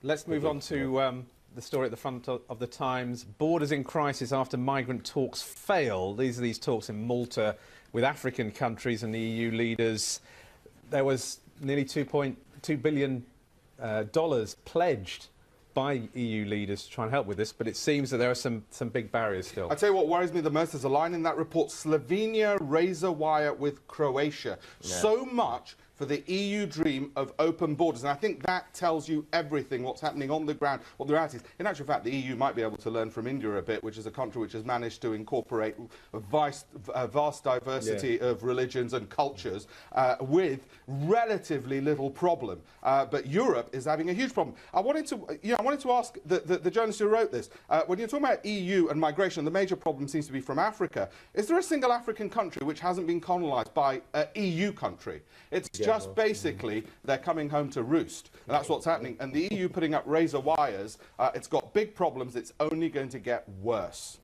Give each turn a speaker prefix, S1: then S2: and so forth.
S1: Let's move on to the story at the front of the Times. Borders in crisis after migrant talks fail. These are these talks in Malta with African countries and the EU leaders. There was nearly $2.2 billion pledged by EU leaders to try and help with this, but it seems that there are some big barriers still.
S2: I tell you what worries me the most. There's a line in that report: Slovenia razor wire with Croatia. Yeah. So much for the EU dream of open borders. And I think that tells you everything, what's happening on the ground, what the reality is. In actual fact, the EU might be able to learn from India a bit, which is a country which has managed to incorporate a vast diversity of religions and cultures with relatively little problem. But Europe is having a huge problem. I wanted to ask the journalist who wrote this, when you're talking about EU and migration, the major problem seems to be from Africa. Is there a single African country which hasn't been colonized by an EU country? It's just basically they're coming home to roost. And that's what's happening. And the EU putting up razor wires, it's got big problems. It's only going to get worse.